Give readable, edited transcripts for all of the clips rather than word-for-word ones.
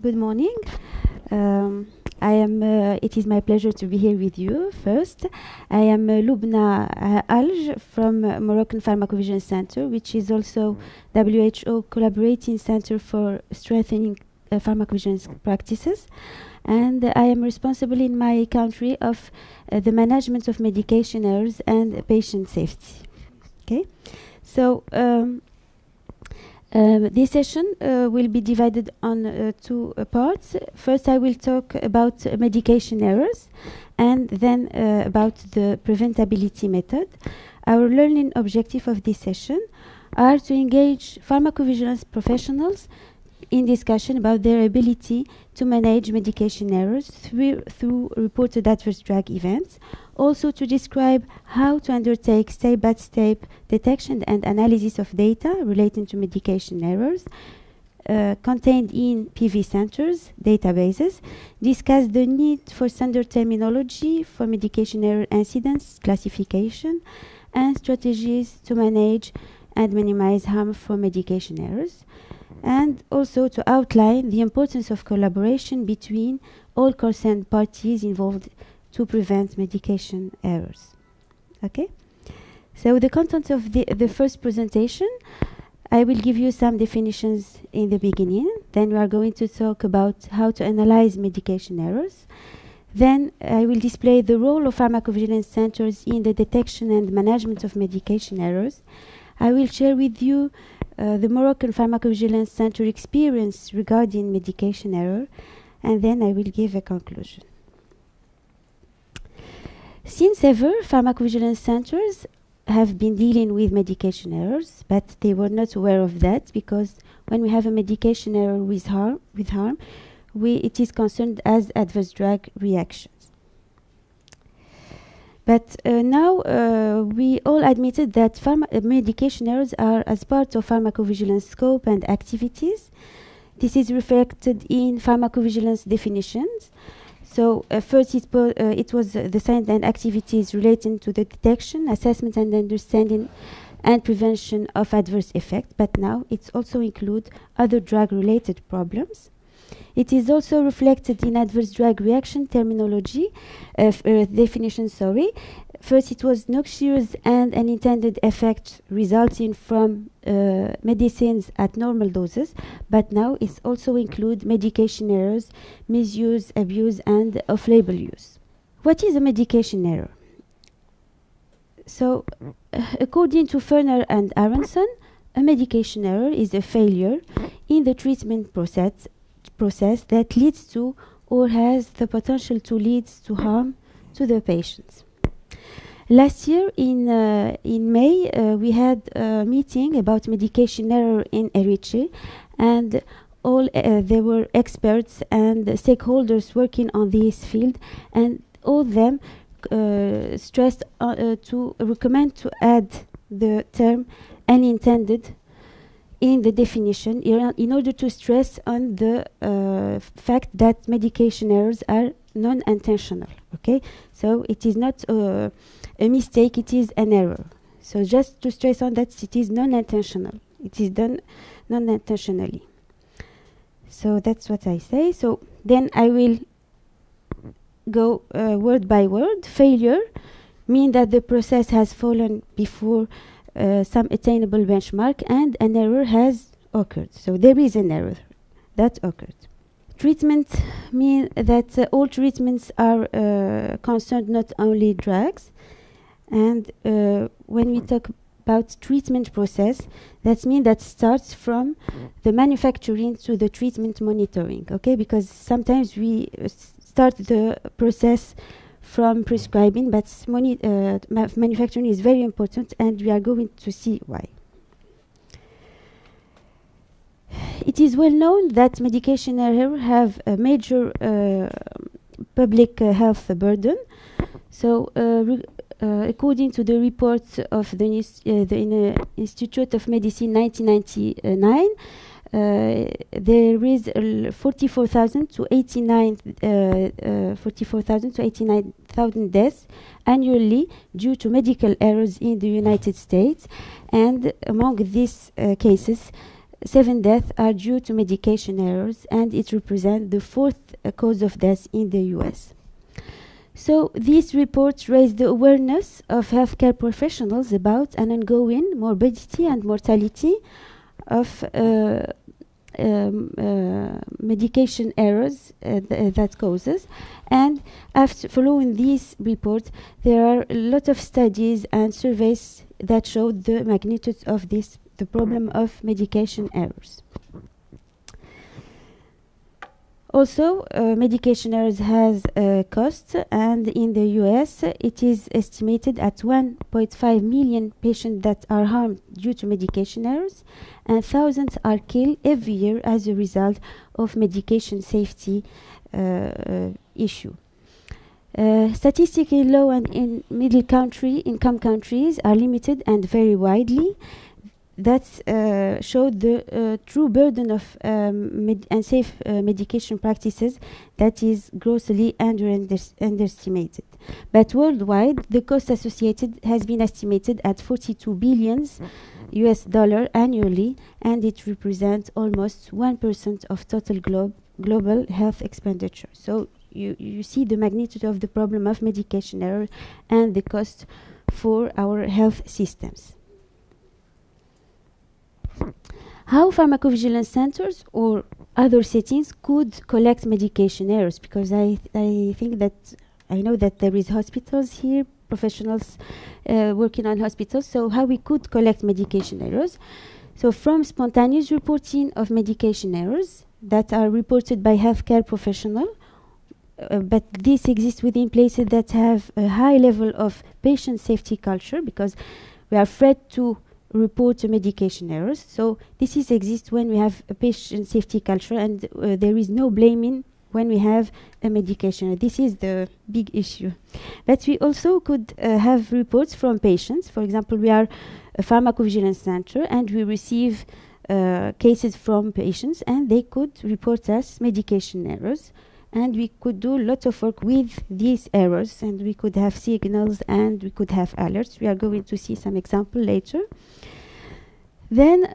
Good morning. It is my pleasure to be here with you. First, I am Lubna Alj from Moroccan Pharmacovigilance Center, which is also WHO collaborating center for strengthening pharmacovigilance practices. And I am responsible in my country of the management of medication errors and patient safety. Okay, so this session will be divided on two parts. First, I will talk about medication errors, and then about the preventability method. Our learning objective of this session are to engage pharmacovigilance professionals in discussion about their ability to manage medication errors through reported adverse drug events, also to describe how to undertake step-by-step detection and analysis of data relating to medication errors contained in PV centers, databases, discuss the need for standard terminology for medication error incidence, classification, and strategies to manage and minimize harm from medication errors, and also to outline the importance of collaboration between all concerned parties involved to prevent medication errors. Okay? So the content of the first presentation, I will give you some definitions in the beginning. Then we are going to talk about how to analyze medication errors. Then I will display the role of pharmacovigilance centers in the detection and management of medication errors. I will share with you the Moroccan Pharmacovigilance Center experience regarding medication error, and then I will give a conclusion. Since ever, pharmacovigilance centers have been dealing with medication errors, but they were not aware of that, because when we have a medication error with harm, it is concerned as adverse drug reactions. But now we all admitted that medication errors are as part of pharmacovigilance scope and activities. This is reflected in pharmacovigilance definitions. So first it was the science and activities relating to the detection, assessment and understanding and prevention of adverse effects, but now it also includes other drug-related problems. It is also reflected in adverse drug reaction terminology, definition, sorry. First, it was noxious and unintended effect resulting from medicines at normal doses, but now it also includes medication errors, misuse, abuse, and off-label use. What is a medication error? So, according to Ferner and Aronson, a medication error is a failure in the treatment process that leads to or has the potential to lead to harm to the patients. Last year in May, we had a meeting about medication error in Eritrea, and there were experts and stakeholders working on this field, and all of them stressed to recommend to add the term unintended in the definition in order to stress on the fact that medication errors are non-intentional. Okay, so it is not a mistake, it is an error. So just to stress on that, it is non-intentional. It is done non-intentionally. So that's what I say. So then I will go word by word. Failure means that the process has fallen before some attainable benchmark and an error has occurred. So there is an error that occurred. Treatment means that all treatments are concerned not only drugs, and when we talk about treatment process, that means that starts from the manufacturing to the treatment monitoring, okay? Because sometimes we start the process from prescribing, but manufacturing is very important, and we are going to see why. It is well known that medication errors have a major public health burden. So, according to the report of the Institute of Medicine 1999, there is 44,000 to 89,000 deaths annually due to medical errors in the United States, and among these cases, 7 deaths are due to medication errors, and it represents the fourth cause of death in the US. So these reports raise the awareness of healthcare professionals about an ongoing morbidity and mortality of medication errors that causes. And after following these reports, there are a lot of studies and surveys that show the magnitude of this, the problem of medication errors. Also, medication errors has a cost, and in the US it is estimated at 1.5 million patients that are harmed due to medication errors, and thousands are killed every year as a result of medication safety issue. Statistics in low and in middle income countries are limited and vary widely. That showed the true burden of unsafe medication practices that is grossly underestimated. But worldwide, the cost associated has been estimated at $42 billion annually, and it represents almost 1% of total global health expenditure. So you see the magnitude of the problem of medication error and the cost for our health systems. How pharmacovigilance centers or other settings could collect medication errors? Because I think that I know that there is hospitals here, professionals working on hospitals. So how we could collect medication errors? So from spontaneous reporting of medication errors that are reported by healthcare professionals, but this exists within places that have a high level of patient safety culture, because we are afraid to report medication errors. So this exists when we have a patient safety culture, and there is no blaming when we have a medication. This is the big issue. But we also could have reports from patients. For example, we are a pharmacovigilance center, and we receive cases from patients, and they could report us medication errors. And we could do lots of work with these errors, and we could have signals, and we could have alerts. We are going to see some example later. Then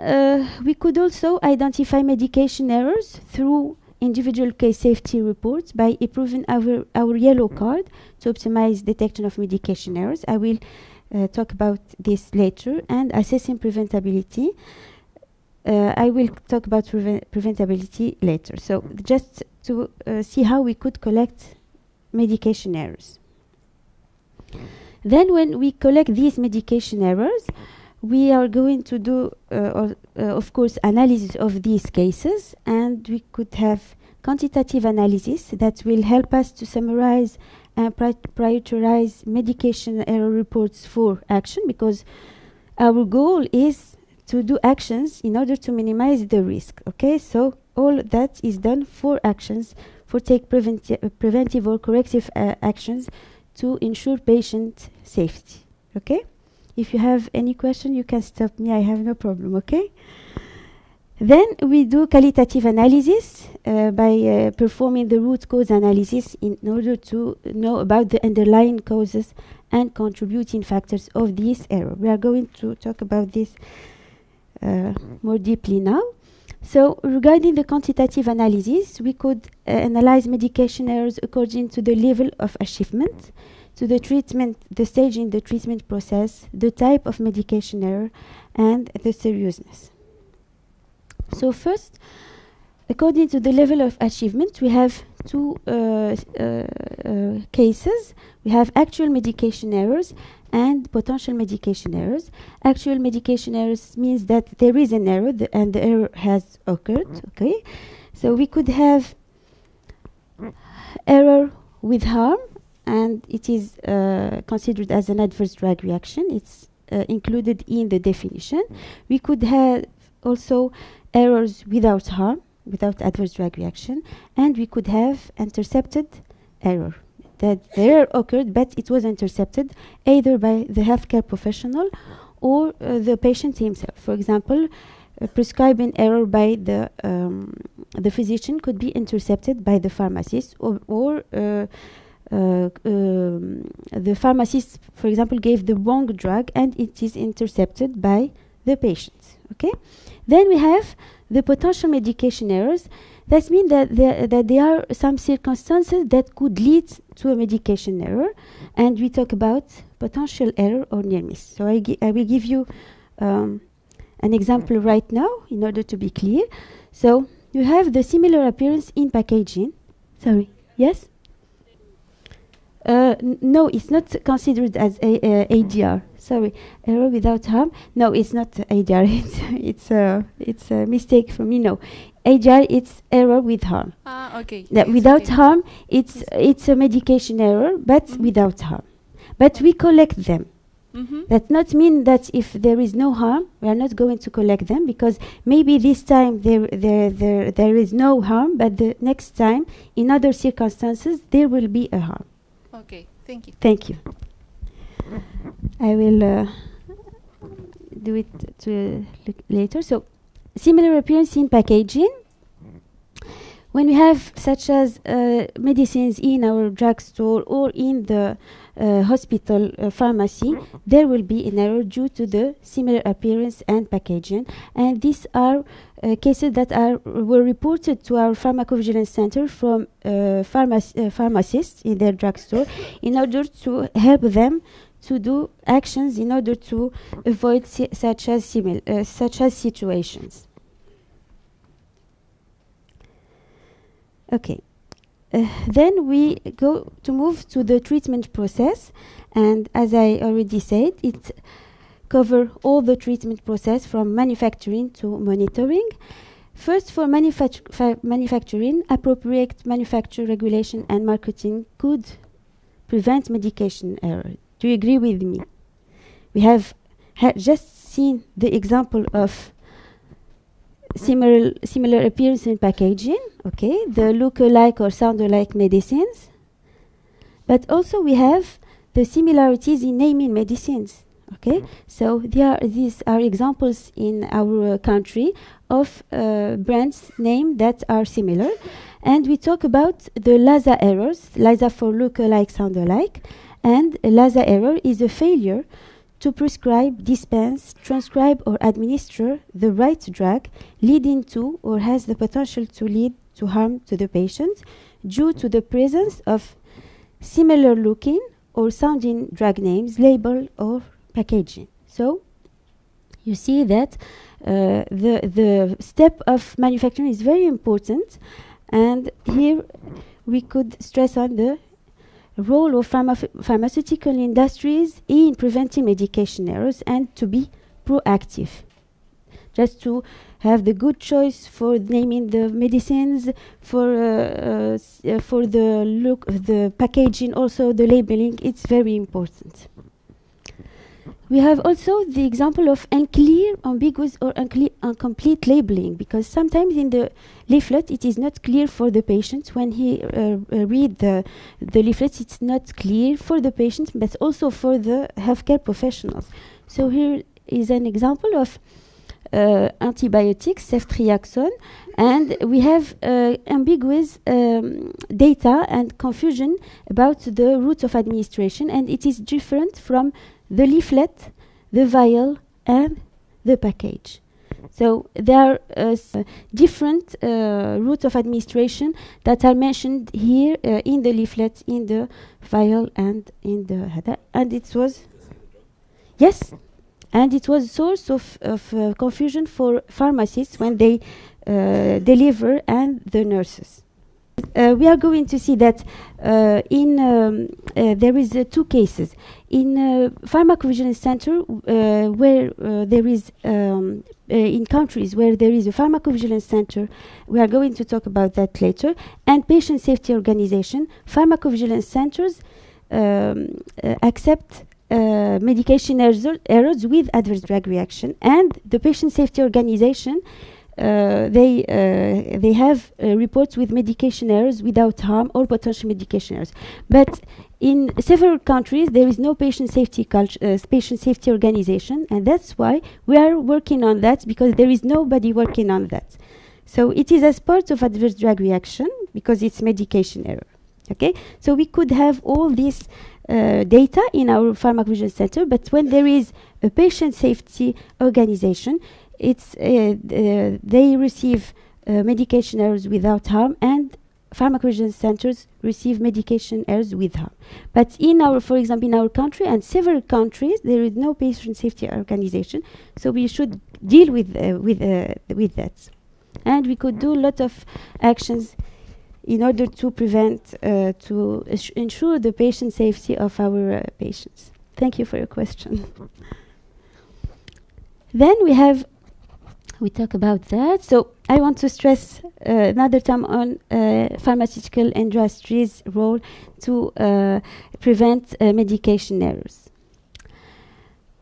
we could also identify medication errors through individual case safety reports by improving our yellow card to optimize detection of medication errors. I will talk about this later. And assessing preventability. I will talk about preventability later. So just to see how we could collect medication errors. Then when we collect these medication errors, we are going to do, of course, analysis of these cases, and we could have quantitative analysis that will help us to summarize and prioritize medication error reports for action, because our goal is to do actions in order to minimize the risk. Okay, so all that is done for actions, for take preventive or corrective actions to ensure patient safety. Okay, if you have any question, you can stop me. I have no problem. Okay. Then we do qualitative analysis by performing the root cause analysis in order to know about the underlying causes and contributing factors of this error. We are going to talk about this more deeply now. So regarding the quantitative analysis, we could analyze medication errors according to the level of achievement, to the treatment, the stage in the treatment process, the type of medication error, and the seriousness. So first, according to the level of achievement, we have two cases. We have actual medication errors and potential medication errors. Actual medication errors means that there is an error and the error has occurred. Okay, so we could have error with harm, and it is considered as an adverse drug reaction. It's included in the definition. We could have also errors without harm, without adverse drug reaction, and we could have intercepted error. That the error occurred, but it was intercepted either by the healthcare professional or the patient himself. For example, prescribing error by the physician could be intercepted by the pharmacist, or the pharmacist, for example, gave the wrong drug, and it is intercepted by the patient. Okay. Then we have the potential medication errors. That means that there are some circumstances that could lead to a medication error, and we talk about potential error or near miss. So I will give you an example right now in order to be clear. So you have the similar appearance in packaging. Sorry. Yes? No, it's not considered as ADR. Sorry, error without harm. No, it's not ADR. It's a mistake for me. No, ADR it's error with harm. Okay. Without harm, it's a medication error, but without harm. But we collect them. That not mean that if there is no harm, we are not going to collect them, because maybe this time there is no harm, but the next time in other circumstances there will be a harm. Okay, thank you. Thank you. I will do it later. So, similar appearance in packaging. When we have such as medicines in our drugstore or in the hospital pharmacy, there will be an error due to the similar appearance and packaging. And these are cases that were reported to our pharmacovigilance center from pharmacists in their drugstore in order to help them to do actions in order to avoid such as situations. Okay. Then we go to move to the treatment process, and as I already said, it covers all the treatment process from manufacturing to monitoring. First, for manufacturing, appropriate manufacture regulation and marketing could prevent medication error. Do you agree with me? We have just seen the example of similar appearance in packaging, okay, the look-alike or sound-alike medicines, but also we have the similarities in naming medicines, okay. So these are examples in our country of brands name that are similar, and we talk about the LASA errors. LASA for look-alike, sound-alike, and LASA error is a failure to prescribe, dispense, transcribe, or administer the right drug, leading to or has the potential to lead to harm to the patient due to the presence of similar looking or sounding drug names, label, or packaging. So you see that the step of manufacturing is very important, and here we could stress on the role of pharmaceutical industries in preventing medication errors and to be proactive. Just to have the good choice for naming the medicines, for the look of the packaging, also the labeling, it's very important. We have also the example of unclear, ambiguous, or incomplete labeling, because sometimes in the leaflet it is not clear for the patient. When he read the leaflet, it's not clear for the patient, but also for the healthcare professionals. So here is an example of antibiotics, ceftriaxone, and we have ambiguous data and confusion about the route of administration, and it is different from the leaflet, the vial, and the package. So there are different routes of administration that are mentioned here in the leaflet, in the vial, and in the header. And it was, yes, and it was a source of confusion for pharmacists when they deliver and the nurses. We are going to see that there is two cases. In pharmacovigilance center, where there is in countries where there is a pharmacovigilance center, we are going to talk about that later, and patient safety organization, pharmacovigilance centers accept medication errors with adverse drug reaction, and the patient safety organization they have reports with medication errors without harm or potential medication errors. But in several countries, there is no patient safety organization, and that's why we are working on that, because there is nobody working on that. So it is as part of adverse drug reaction because it's medication error. Okay, so we could have all these data in our pharmacovigilance center, but when there is a patient safety organization, they receive medication errors without harm, and pharmacovigilance centers receive medication errors with harm. But for example, in our country and several countries, there is no patient safety organization, so we should deal with that. And we could do a lot of actions in order to prevent, to ensure the patient safety of our patients. Thank you for your question. Then we talk about that. So I want to stress another time on pharmaceutical industry's role to prevent medication errors.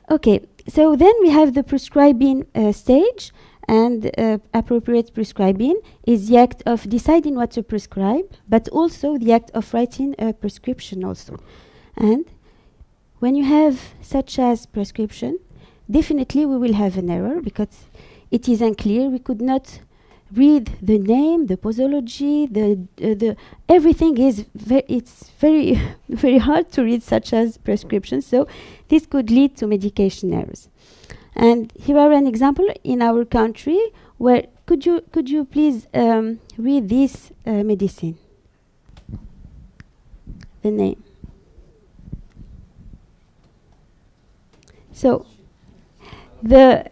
Okay, so then we have the prescribing stage, and appropriate prescribing is the act of deciding what to prescribe, but also the act of writing a prescription also. And when you have such as prescription, definitely we will have an error because it is unclear. We could not read the name, the posology, the everything is it's very very hard to read such as prescriptions. So this could lead to medication errors. And here are an example in our country where could you please read this medicine, the name. So the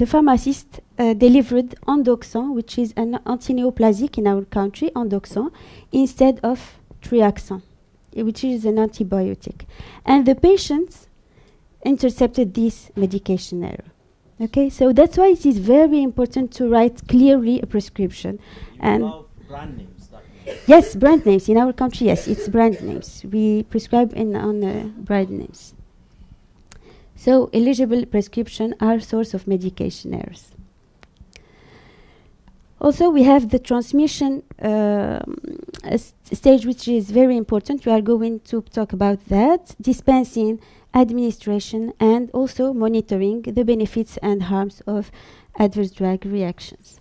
pharmacist delivered Endoxan, which is an antineoplasic in our country, Endoxan, instead of Triaxan, which is an antibiotic. And the patients intercepted this medication error. Okay, so that's why it is very important to write clearly a prescription. And brand names. Yes, brand names in our country. Yes, it's brand names. We prescribe on brand names. So eligible prescription are source of medication errors. Also, we have the transmission stage, which is very important. We are going to talk about that. Dispensing, administration, and also monitoring the benefits and harms of adverse drug reactions.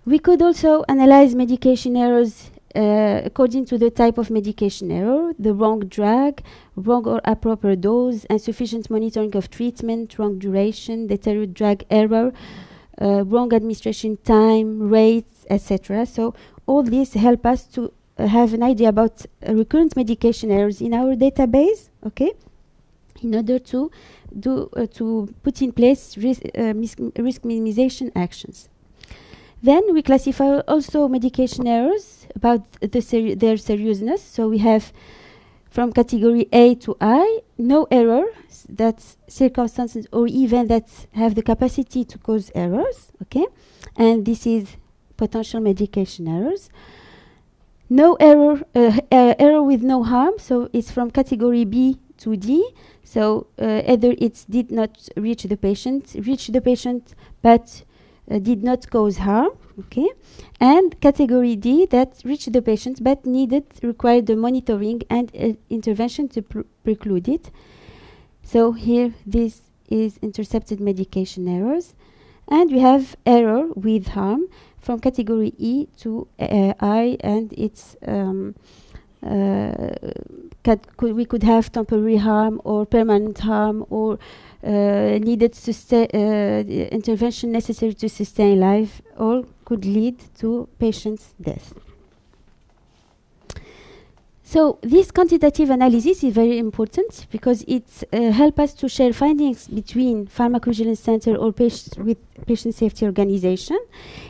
We could also analyze medication errors according to the type of medication error: the wrong drug, wrong or improper dose, insufficient monitoring of treatment, wrong duration, deteriorated drug error, wrong administration time, rates, etc. So all these help us to have an idea about recurrent medication errors in our database, okay, in order to put in place risk minimization actions. Then we classify also medication errors about their seriousness. So we have from category A to I, no error, that's circumstances or events that have the capacity to cause errors, okay, and this is potential medication errors. No error, error with no harm, so it's from category B to D. So either it did not reach the patient, but did not cause harm, okay, and category D that reached the patient but required the monitoring and intervention to preclude it. So here this is intercepted medication errors, and we have error with harm from category E to I, and it's we could have temporary harm or permanent harm or needed intervention necessary to sustain life, or could lead to patient's death. So this quantitative analysis is very important because it helps us to share findings between pharmacovigilance center or with patient safety organization.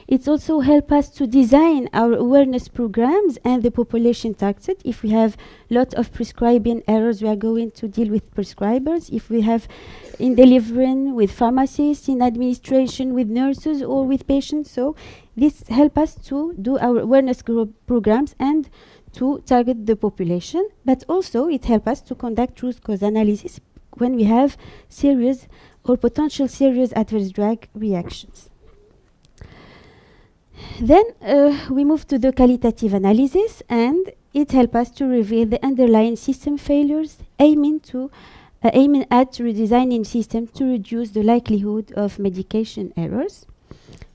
It also helps us to design our awareness programs and the population targeted. If we have a lot of prescribing errors, we are going to deal with prescribers. If we have in delivering with pharmacists, in administration with nurses or with patients, so this helps us to do our awareness programs and to target the population, but also it helps us to conduct root cause analysis when we have serious or potential serious adverse drug reactions. Then we move to the qualitative analysis, and it helps us to reveal the underlying system failures, aiming at redesigning system to reduce the likelihood of medication errors.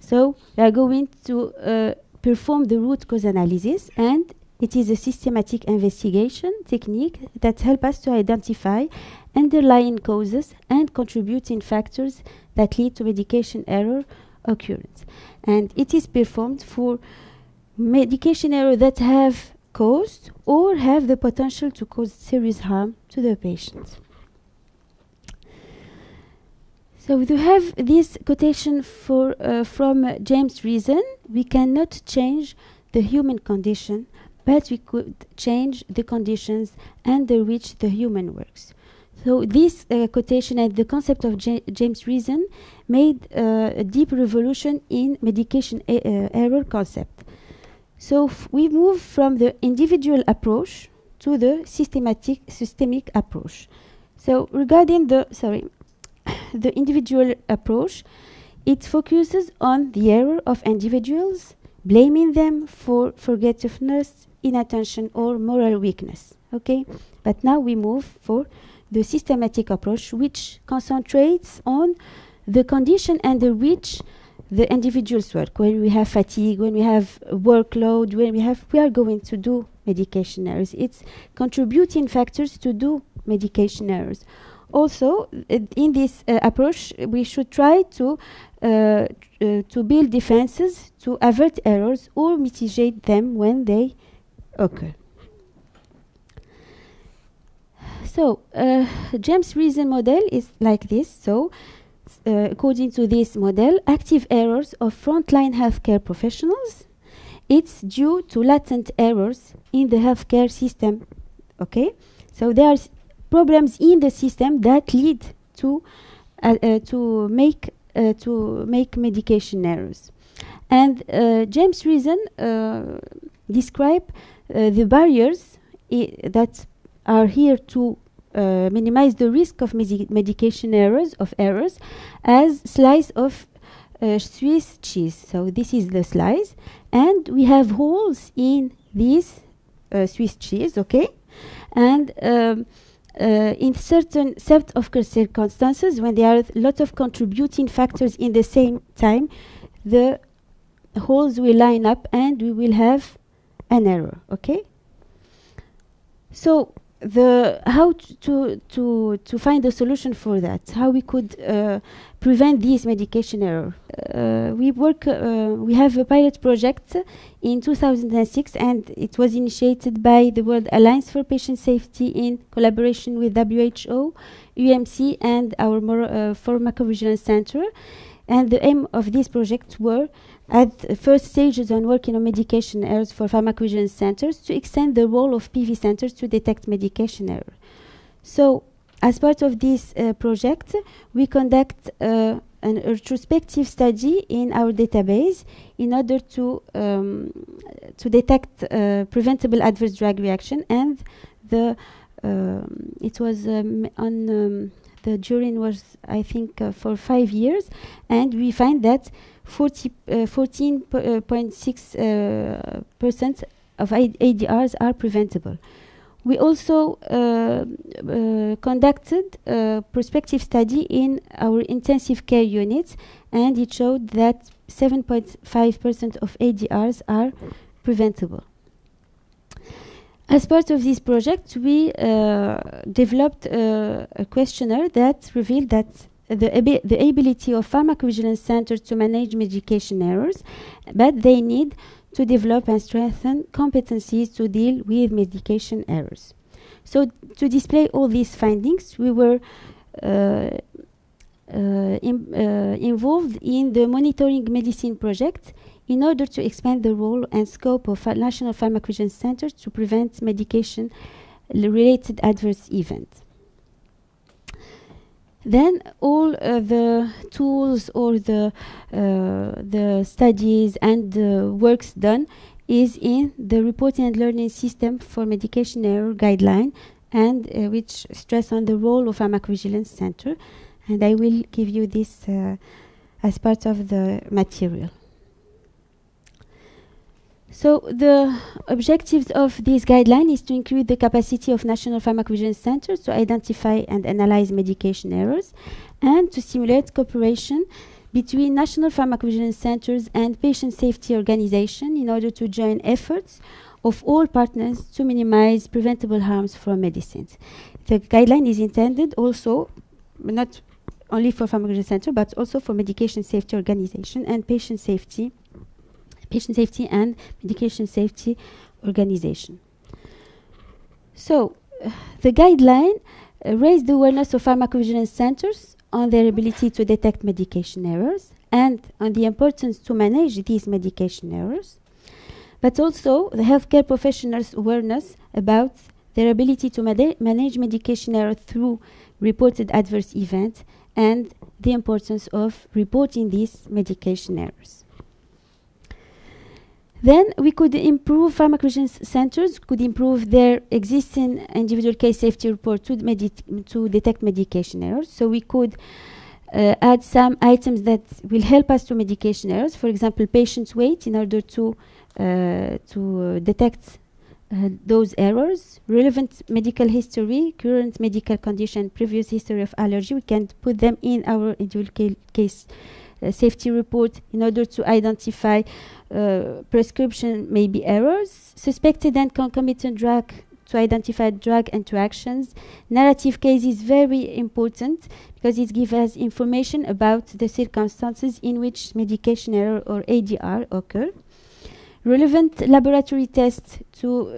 So we are going to perform the root cause analysis, and It is a systematic investigation technique that helps us to identify underlying causes and contributing factors that lead to medication error occurrence. And it is performed for medication error that have caused or have the potential to cause serious harm to the patient. So we do have this quotation from James Reason: we cannot change the human condition, but we could change the conditions under which the human works. So this quotation and the concept of James Reason made a deep revolution in medication error concept. So we move from the individual approach to the systemic approach. So regarding the individual approach, it focuses on the error of individuals, blaming them for forgetfulness, inattention, or moral weakness. Okay, but now we move for the systematic approach, which concentrates on the condition under which the individuals work. When we have fatigue, when we have workload, when we are going to do medication errors. It's contributing factors to do medication errors. Also, in this approach, we should try to build defenses to avert errors or mitigate them when they occur. So, James Reason model is like this. So, according to this model, active errors of frontline healthcare professionals, it's due to latent errors in the healthcare system. Okay, so there are problems in the system that lead to make medication errors. And James Reason describe the barriers that are here to minimize the risk of medication errors as slice of Swiss cheese. So this is the slice, and we have holes in this Swiss cheese. Okay, and in certain set of circumstances, when there are a lot of contributing factors in the same time, the holes will line up and we will have an error. Okay, so how to find a solution for that, how we could prevent this medication error. We have a pilot project in 2006, and it was initiated by the World Alliance for Patient Safety in collaboration with WHO, UMC, and our Pharmacovigilance Center. And the aim of this project were, at the first stages on working on medication errors for pharmacovigilance centers, to extend the role of PV centers to detect medication error. So, as part of this project, we conduct an retrospective study in our database in order to detect preventable adverse drug reaction, and it was the duration was, I think, for 5 years, and we find that 14.6% of ADRs are preventable. We also conducted a prospective study in our intensive care units, and it showed that 7.5% of ADRs are preventable. As part of this project, we developed a questionnaire that revealed that the ability of pharmacovigilance centers to manage medication errors, but they need to develop and strengthen competencies to deal with medication errors. So, to display all these findings, we were involved in the Monitoring Medicine project in order to expand the role and scope of national pharmacovigilance centers to prevent medication-related adverse events. Then all the tools or the studies and the works done is in the reporting and learning system for medication error guideline, and which stress on the role of pharmacovigilance center. And I will give you this as part of the material. So the objectives of this guideline is to increase the capacity of national pharmacovigilance centers to identify and analyze medication errors, and to stimulate cooperation between national pharmacovigilance centers and patient safety organizations in order to join efforts of all partners to minimize preventable harms from medicines. The guideline is intended also not only for pharmacology center, but also for medication safety organization and patient safety and medication safety organization. So the guideline raised the awareness of pharmacovigilance centers on their ability to detect medication errors and on the importance to manage these medication errors, but also the healthcare professionals' awareness about their ability to manage medication error through reported adverse events and the importance of reporting these medication errors. Then we could improve pharmacovigilance centers, could improve their existing individual case safety report to detect medication errors. So we could add some items that will help us to medication errors. For example, patient's weight in order to detect those errors, relevant medical history, current medical condition, previous history of allergy. We can put them in our individual case safety report in order to identify prescription maybe errors, suspected and concomitant drug, to identify drug interactions. Narrative case is very important because it gives us information about the circumstances in which medication error or ADR occur. Relevant laboratory tests to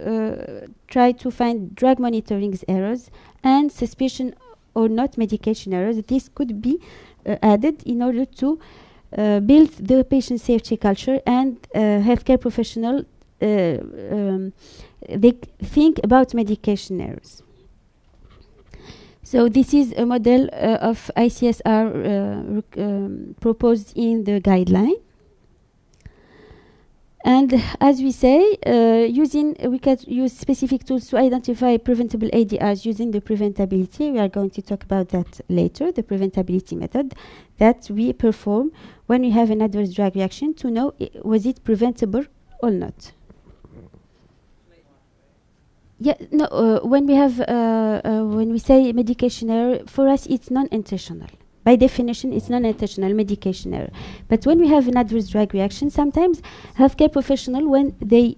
try to find drug monitoring errors and suspicion or not medication errors. This could be added in order to build the patient safety culture and healthcare professional they think about medication errors. So this is a model of ICSR proposed in the guideline. And as we say, we can use specific tools to identify preventable ADRs using the preventability. We are going to talk about that later, the preventability method that we perform when we have an adverse drug reaction to know was it preventable or not. Yeah, no. When we say medication error, for us it's non-intentional. By definition, it's non-intentional medication error. But when we have an adverse drug reaction, sometimes healthcare professionals, when they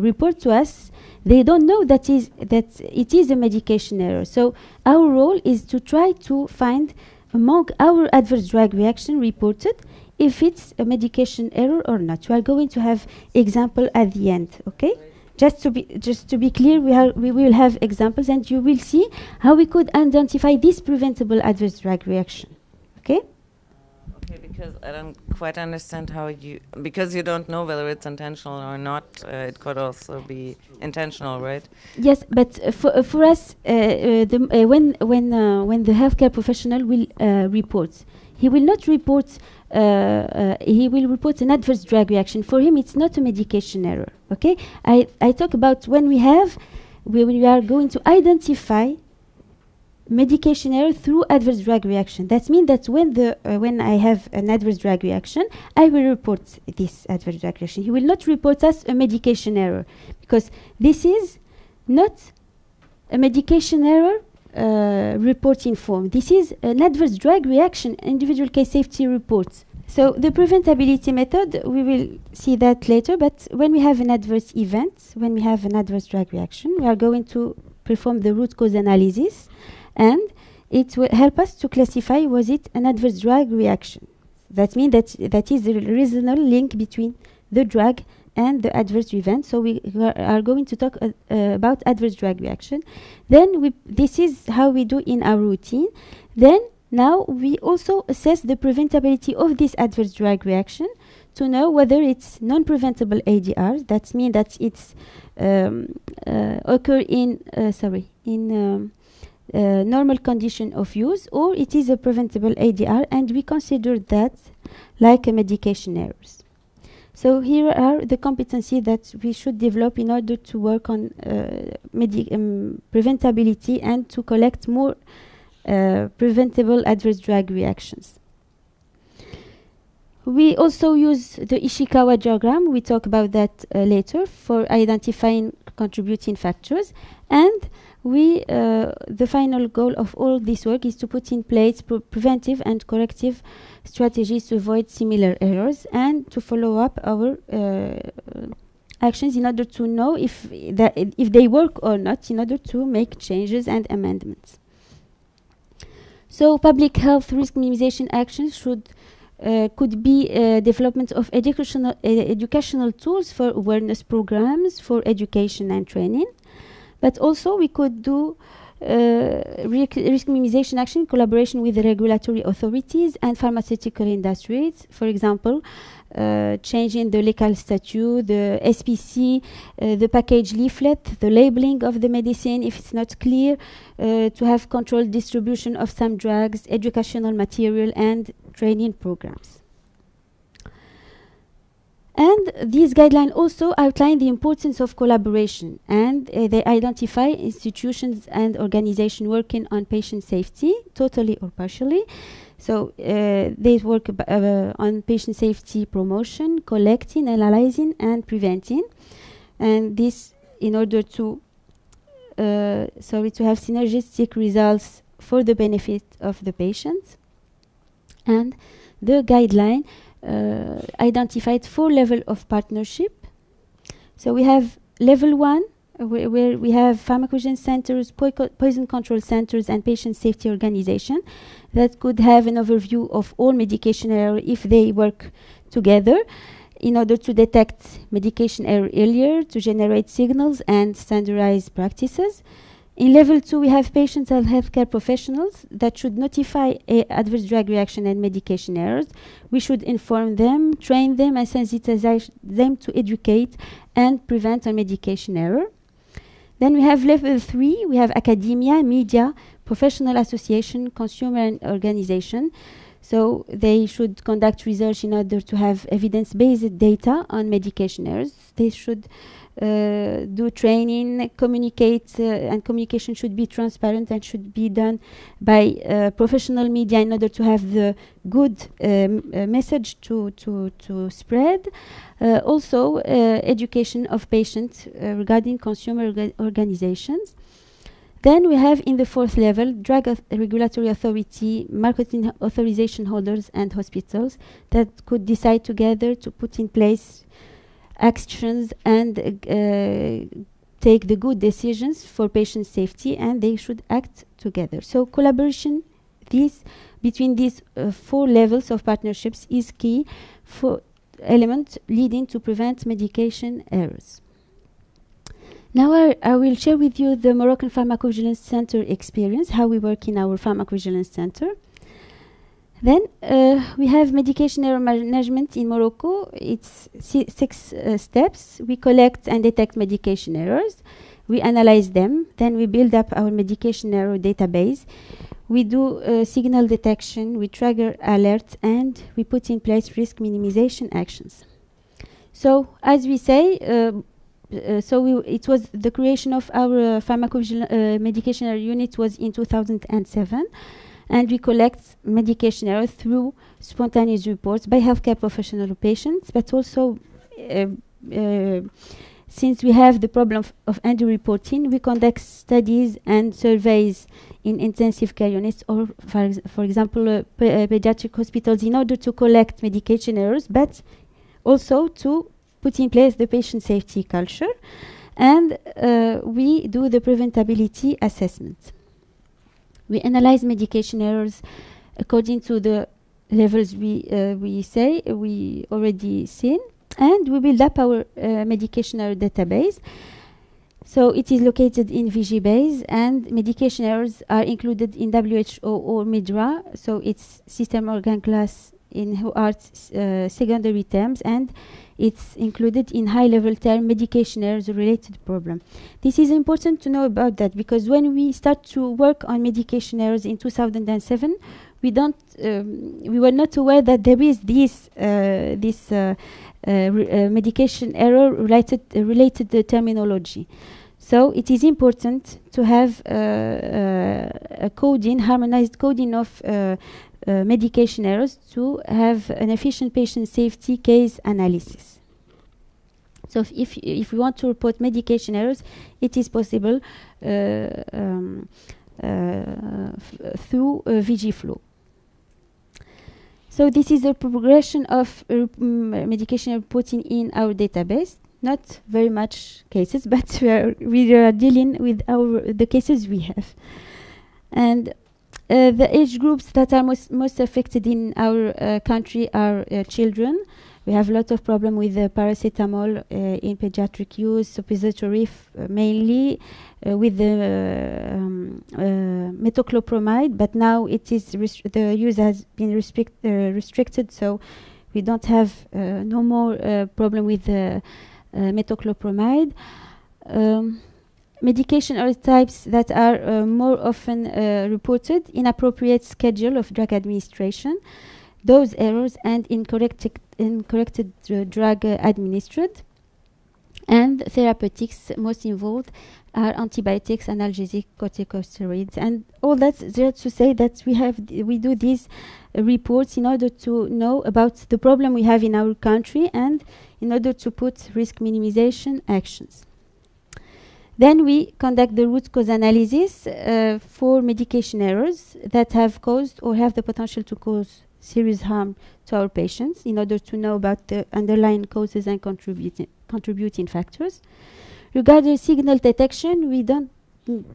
report to us, they don't know that it is a medication error. So our role is to try to find among our adverse drug reaction reported if it's a medication error or not. We are going to have example at the end, okay? Just to be clear, we will have examples, and you will see how we could identify this preventable adverse drug reaction. Okay? Okay, because I don't quite understand how because you don't know whether it's intentional or not. It could also be intentional, right? Yes, but for us, when the healthcare professional will report, he will not report. He will report an adverse drug reaction. For him, it's not a medication error. Okay, I talk about when we are going to identify medication error through adverse drug reaction. That means that when I have an adverse drug reaction, I will report this adverse drug reaction. He will not report us a medication error because this is not a medication error reporting form. This is an adverse drug reaction individual case safety report. So the preventability method, we will see that later, but when we have an adverse event, when we have an adverse drug reaction, we are going to perform the root cause analysis, and it will help us to classify was it an adverse drug reaction. That means that is a reasonable link between the drug and the adverse event. So we are going to talk about adverse drug reaction. Then this is how we do in our routine. Then now we also assess the preventability of this adverse drug reaction to know whether it's non-preventable ADRs. That means that it's occur in normal condition of use, or it is a preventable ADR, and we consider that like a medication errors. So here are the competencies that we should develop in order to work on preventability and to collect more preventable adverse drug reactions. We also use the Ishikawa diagram. We talk about that later for identifying contributing factors. And the final goal of all this work is to put in place preventive and corrective strategies to avoid similar errors and to follow up our actions in order to know if they work or not, in order to make changes and amendments. So public health risk minimization actions could be development of educational tools for awareness programs, for education and training. But also we could do risk minimization action in collaboration with the regulatory authorities and pharmaceutical industries. For example, changing the legal statute, the SPC, the package leaflet, the labeling of the medicine if it's not clear, to have controlled distribution of some drugs, educational material and training programs. And these guidelines also outline the importance of collaboration, and they identify institutions and organizations working on patient safety, totally or partially. So they work on patient safety promotion, collecting, analyzing, and preventing. And this in order to have synergistic results for the benefit of the patient. And the guideline identified 4 levels of partnership. So we have level 1, where we have pharmacovigilance centers, poison control centers, and patient safety organization that could have an overview of all medication error if they work together in order to detect medication error earlier, to generate signals and standardize practices. In level 2, we have patients and healthcare professionals that should notify adverse drug reaction and medication errors. We should inform them, train them, and sensitize them to educate and prevent a medication error. Then we have level 3, we have academia, media, professional association, consumer and organization. So they should conduct research in order to have evidence-based data on medication errors. They should do training, communicate, and communication should be transparent and should be done by professional media in order to have the good message to spread. Also, education of patients regarding consumer organizations. Then we have in the 4th level, drug regulatory authority, marketing authorization holders, and hospitals that could decide together to put in place actions and take the good decisions for patient safety, and they should act together. So collaboration between these 4 levels of partnerships is key for element leading to prevent medication errors. Now I will share with you the Moroccan Pharmacovigilance Center experience, how we work in our Pharmacovigilance Center. Then we have medication error management in Morocco. It's 6 steps. We collect and detect medication errors. We analyze them. Then we build up our medication error database. We do signal detection. We trigger alerts, and we put in place risk minimization actions. So as we say, it was the creation of our pharmacovigilance medication error unit was in 2007. And we collect medication error through spontaneous reports by healthcare professional patients, but also since we have the problem of underreporting, we conduct studies and surveys in intensive care units or, for example, pediatric hospitals in order to collect medication errors, but also to put in place the patient safety culture. And we do the preventability assessment. We analyze medication errors according to the levels we already seen, and we build up our medication error database. So it is located in VGBase, and medication errors are included in WHO or MIDRA. So it's system organ class in who are secondary terms, and it's included in high-level term medication errors related problem. This is important to know about that, because when we start to work on medication errors in 2007, we were not aware that there is this medication error related terminology. So it is important to have a coding, harmonized coding of medication errors to have an efficient patient safety case analysis. So if we want to report medication errors, it is possible through VGFlow. So this is the progression of medication reporting in our database. not very much cases, but we are dealing with the cases we have. And the age groups that are most affected in our country are children. We have a lot of problem with paracetamol in pediatric use, suppository mainly, with the metoclopramide, but now it is the use has been restricted, so we don't have no more problem with the metoclopramide. Medication or types that are more often reported: inappropriate schedule of drug administration, dose errors, and incorrected drug administered. And therapeutics most involved are antibiotics, analgesic, corticosteroids, and all that's there to say that we do these reports in order to know about the problem we have in our country and in order to put risk minimization actions. Then we conduct the root cause analysis for medication errors that have caused or have the potential to cause serious harm to our patients in order to know about the underlying causes and contributing factors. Regarding signal detection, we don't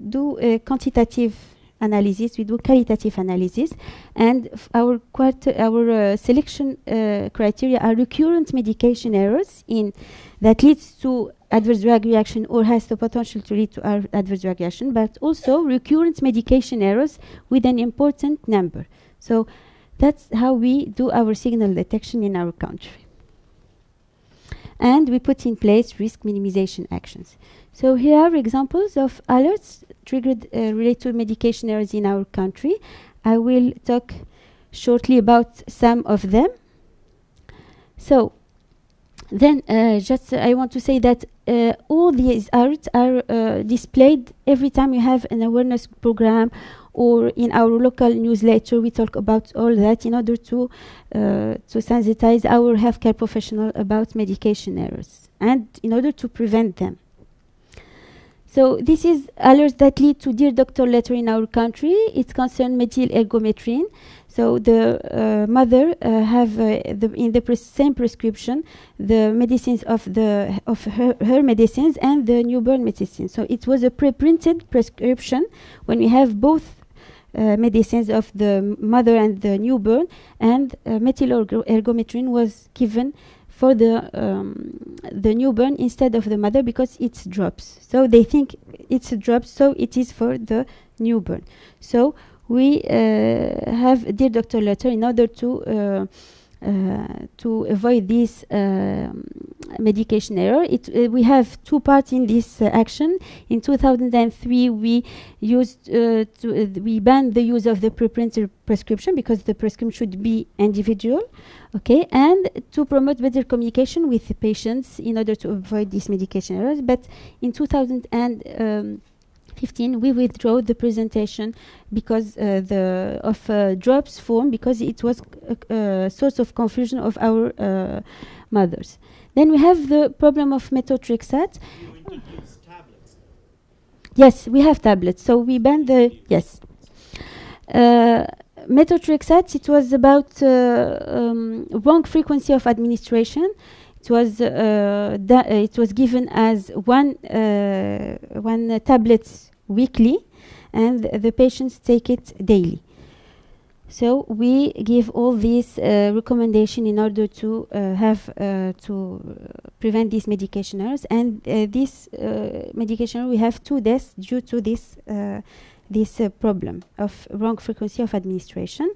do a quantitative analysis, we do qualitative analysis, and our selection criteria are recurrent medication errors that leads to adverse drug reaction or has the potential to lead to adverse drug reaction, but also recurrent medication errors with an important number. So that's how we do our signal detection in our country. And we put in place risk minimization actions. So here are examples of alerts triggered related to medication errors in our country. I will talk shortly about some of them. So then just I want to say that all these alerts are displayed every time you have an awareness program, or in our local newsletter we talk about all that in order to sensitize our healthcare professional about medication errors and in order to prevent them. So this is alerts that lead to Dear Doctor letter in our country. It concerns methyl ergometrine. So the mother have in the same prescription the medicines of her medicines and the newborn medicine. So it was a pre-printed prescription when we have both medicines of the mother and the newborn, and methyl ergometrine was given for the newborn instead of the mother because it's drops. So they think it's a drop, so it is for the newborn. So we have a Dear Doctor letter in order to avoid this medication error. We have two parts in this action. In 2003, we we banned the use of the pre-printed prescription because the prescription should be individual, okay, and to promote better communication with the patients in order to avoid these medication errors. But in 2015, we withdrew the presentation because of drops form, because it was a source of confusion of our mothers. Then we have the problem of methotrexate. You introduce tablets? Yes, we have tablets. So we banned the yes. Methotrexate. It was about wrong frequency of administration. It was given as one tablet weekly, and the patients take it daily. So we give all these recommendation in order to prevent these medication errors. And this medication error, we have 2 deaths due to this problem of wrong frequency of administration.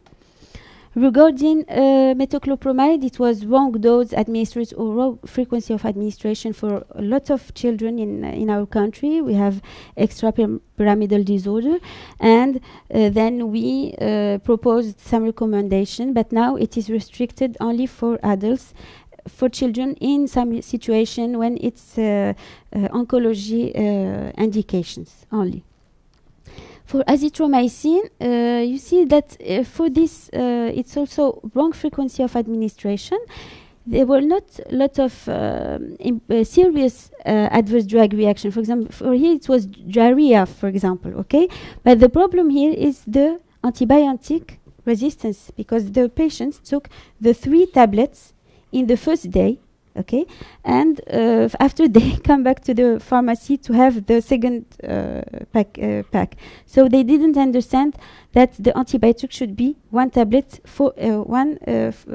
Regarding metoclopramide, it was wrong dose administered or wrong frequency of administration for a lot of children in our country. We have extrapyramidal disorder, and then we proposed some recommendation, but now it is restricted only for adults. For children in some situation when it's oncology indications only. For azithromycin, you see that for this, it's also wrong frequency of administration. There were not a lot of serious adverse drug reaction. For example, for here it was diarrhea, for example, okay? But the problem here is the antibiotic resistance, because the patients took the 3 tablets in the first day Okay, and after they come back to the pharmacy to have the second pack. So they didn't understand that the antibiotic should be one tablet for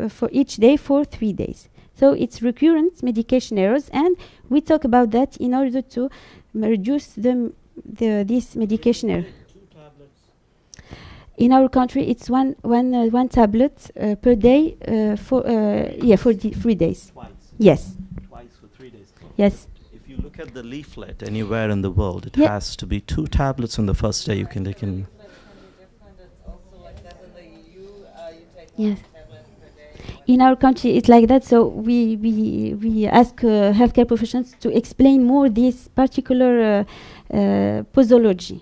for each day for 3 days. So it's recurrent medication errors, and we talk about that in order to reduce this medication error. 2 tablets. In our country, it's one tablet per day for 3 days. Twice. Yes, Twice for 3 days. yes. If you look at the leaflet anywhere in the world, it Yeah. has to be 2 tablets on the first day. They can. Yes. In our country, it's like that. So we ask healthcare professionals to explain more this particular posology.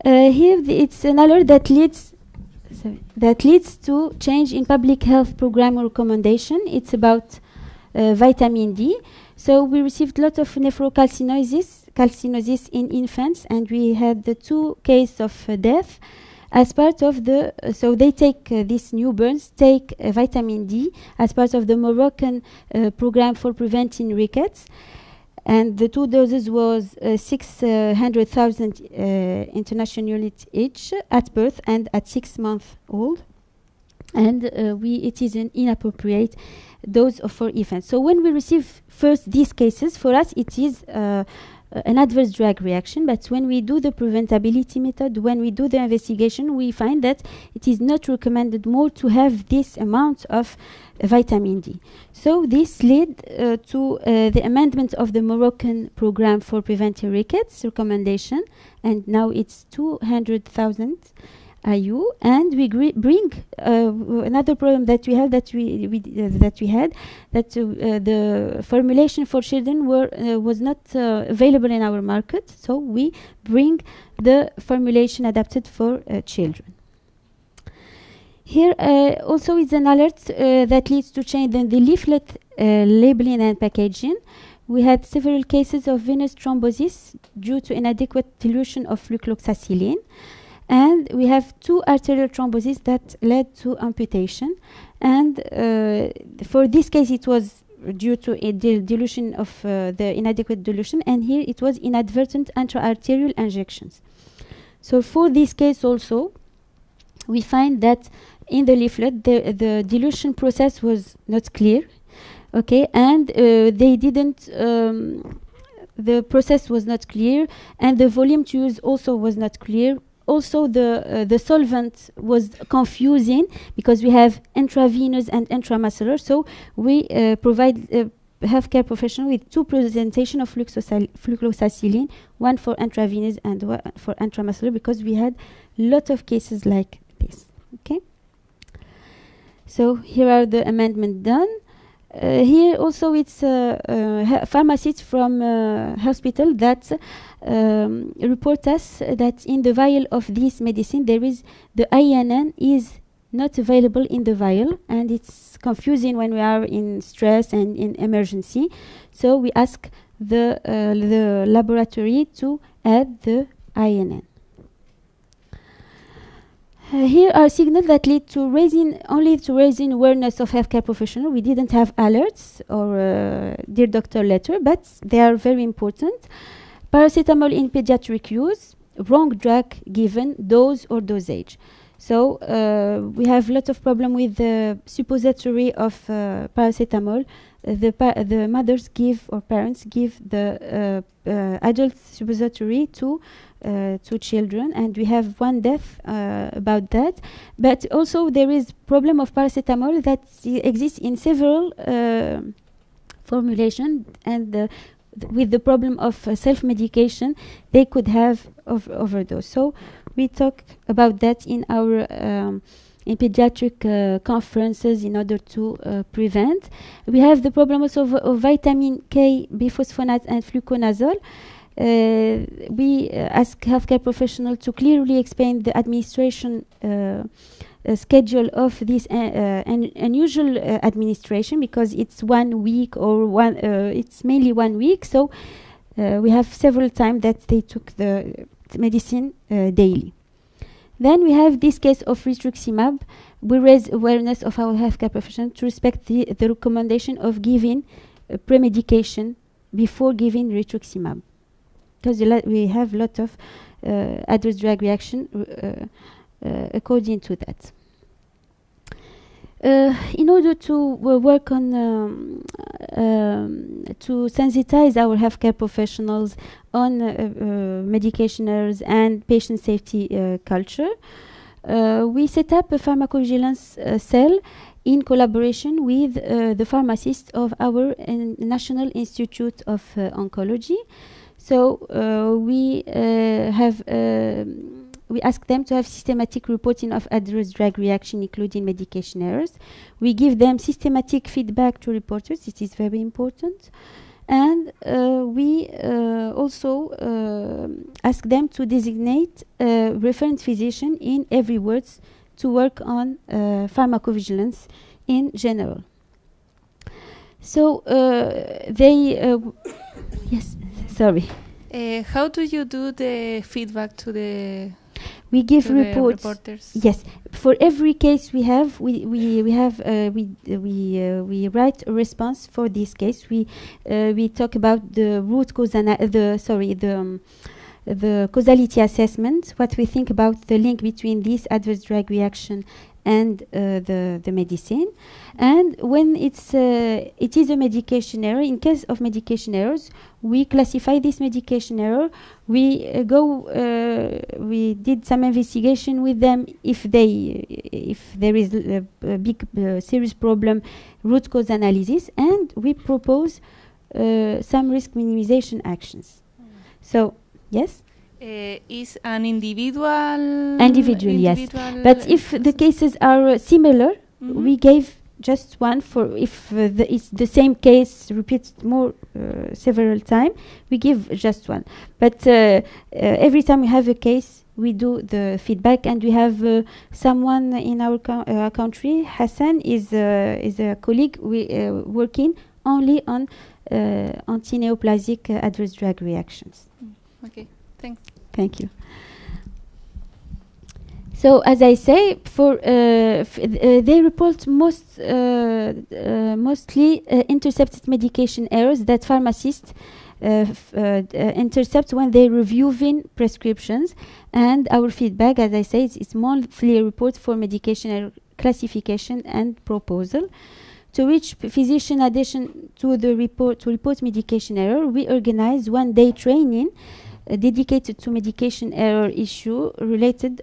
Here, it's an alert that leads to change in public health program recommendation. It's about vitamin D. So we received a lot of nephrocalcinosis in infants, and we had the 2 cases of death. As part of the, so they take these newborns take vitamin D as part of the Moroccan program for preventing rickets, and the 2 doses was 600,000 international units each at birth and at 6 months old, and it is an inappropriate dose for infants. So when we receive first these cases, for us it is an adverse drug reaction, but when we do the preventability method, when we do the investigation, we find that it is not recommended more to have this amount of vitamin D. So this led to the amendment of the Moroccan program for preventing rickets recommendation, and now it's 200,000 IU, and we bring another problem that we have that the formulation for children was not available in our market, so we bring the formulation adapted for children. Here also is an alert that leads to change in the leaflet labeling and packaging. We had several cases of venous thrombosis due to inadequate dilution of flucloxacillin. And we have 2 arterial thromboses that led to amputation. And for this case, it was due to a dilution of the inadequate dilution. And here it was inadvertent intra-arterial injections. So for this case also, we find that in the leaflet, the dilution process was not clear. Okay, and they didn't... the process was not clear, and the volume to use also was not clear. Also, the solvent was confusing because we have intravenous and intramuscular. So we provide healthcare professional with 2 presentation of flucloxacillin, one for intravenous and one for intramuscular, because we had a lot of cases like this. Okay. So here are the amendments done. Here also it's pharmacists from hospital that report us that in the vial of this medicine there is the INN is not available in the vial, and it's confusing when we are in stress and in emergency. So we ask the laboratory to add the INN. Here are signals that lead to raising awareness of healthcare professionals. We didn't have alerts or dear doctor letter, but they are very important. Paracetamol in pediatric use, wrong drug given, dose or dosage. So we have a lot of problem with the suppository of paracetamol. The mothers give or parents give the adult suppository to children, and we have 1 death about that. But also there is problem of paracetamol that exists in several formulation, and with the problem of self-medication, they could have overdose. So we talk about that in our in pediatric conferences in order to prevent. We have the problem also of vitamin K, biphosphonate, and fluconazole. We ask healthcare professionals to clearly explain the administration schedule of this unusual administration, because it's 1 week or it's mainly 1 week. So we have several times that they took the medicine daily. Then we have this case of rituximab. We raise awareness of our healthcare professionals to respect the recommendation of giving premedication before giving rituximab, because we have a lot of adverse drug reaction according to that. In order to work on to sensitize our healthcare professionals on medication errors and patient safety culture, we set up a pharmacovigilance cell in collaboration with the pharmacists of our National Institute of Oncology. So we ask them to have systematic reporting of adverse drug reaction, including medication errors. We give them systematic feedback to reporters. It is very important. And we also ask them to designate a reference physician in every wards to work on pharmacovigilance in general. So yes, sorry. How do you do the feedback to the? We give to reports. The reporters? Yes, for every case we have, we write a response for this case. We talk about the root cause the causality assessment. What we think about the link between this adverse drug reaction and the medicine, and when it is a medication error. In case of medication errors, we classify this medication error. We we did some investigation with them. If there is a big serious problem, root cause analysis, and we propose some risk minimization actions. So yes. Is an individual? Yes. But if the cases are similar, we gave just one. For if it's the same case repeated more several times, we give just one. But every time we have a case, we do the feedback, and we have someone in our country. Hassan is a colleague working only on anti-neoplastic adverse drug reactions. Okay. Thanks. Thank you. So, as I say, for they report mostly intercepted medication errors that pharmacists intercept when they're reviewing prescriptions. And our feedback, as I say, is monthly report for medication error classification and proposal. To which physician, addition to the report medication error, we organize one-day training dedicated to medication error issue related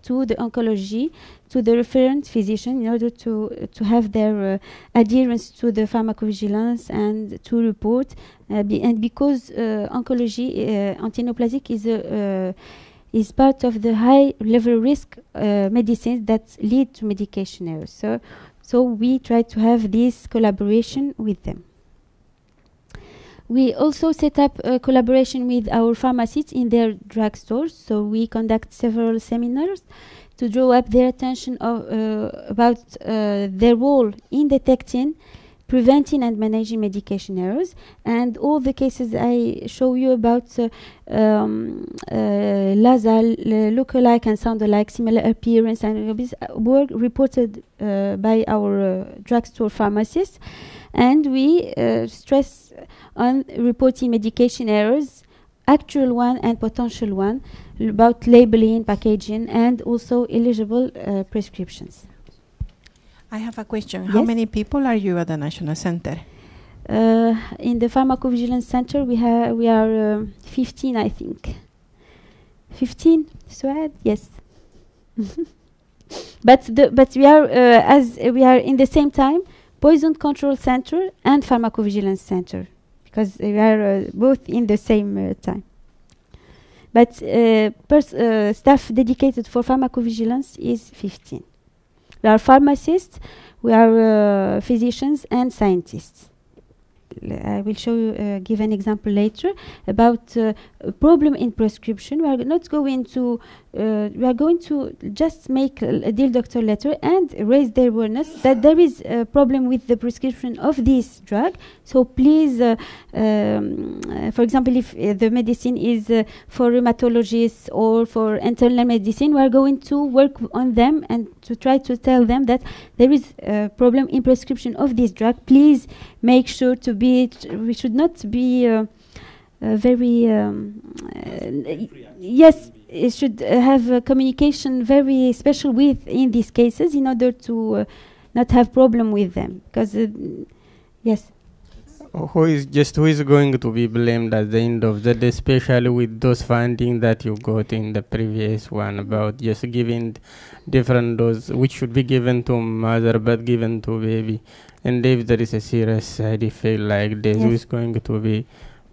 to the oncology, to the referent physician, in order to have their adherence to the pharmacovigilance and to report. And because oncology, anti-neoplastic is part of the high-level risk medicines that lead to medication errors. So we try to have this collaboration with them. We also set up a collaboration with our pharmacists in their drugstores. So we conduct several seminars to draw up their attention about their role in detecting, preventing, and managing medication errors. And all the cases I show you about LASA, look-alike and sound-alike, similar appearance, and were reported by our drugstore pharmacists. And we stress on reporting medication errors, actual one and potential one, about labeling, packaging, and also eligible prescriptions. I have a question. Yes? How many people are you at the National Center? In the Pharmacovigilance Center, we are 15, I think. 15, Suad? Yes. But we are as we are in the same time Poison Control Center and Pharmacovigilance Center, because we are both in the same time. But staff dedicated for pharmacovigilance is 15. We are pharmacists, we are physicians and scientists. I will show you, give an example later about a problem in prescription. We are not going to, we are going to just make a dear doctor letter and raise the awareness that there is a problem with the prescription of this drug. So please, for example, if the medicine is for rheumatologists or for internal medicine, we are going to work on them and to try to tell them that there is a problem in prescription of this drug. Please make sure to be, we should not be very, yes, it should have a communication very special with in these cases in order to not have problem with them. Because, yes. Who is going to be blamed at the end of the day, especially with those findings that you got in the previous one about just giving different doses, which should be given to mother but given to baby, and if there is a serious side effect like this, who is going to be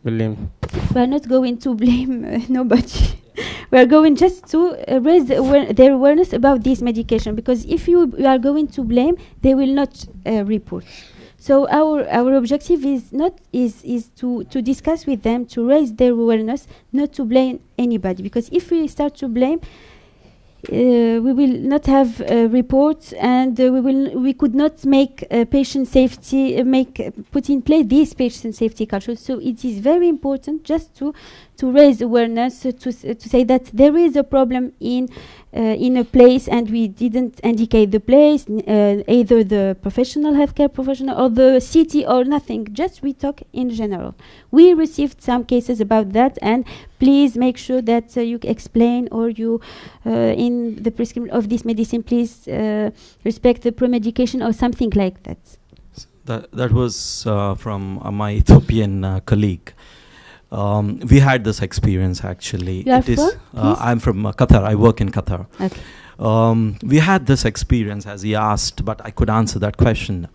blamed? We are not going to blame nobody. We are going just to raise their awareness about this medication, because if you are going to blame, they will not report. So our objective is to discuss with them, to raise their awareness, not to blame anybody. Because if we start to blame, we will not have reports, and we could not make patient safety, put in place this patient safety culture. So it is very important just to raise awareness, to say that there is a problem in a place, and we didn't indicate the place, either the professional healthcare professional or the city or nothing. Just we talk in general. We received some cases about that, and please make sure that you explain, or you in the prescription of this medicine, please respect the pre-medication or something like that. That was from my Ethiopian colleague. We had this experience actually. You are from? I'm from Qatar. I work in Qatar. Okay. We had this experience, as he asked, but I could answer that question.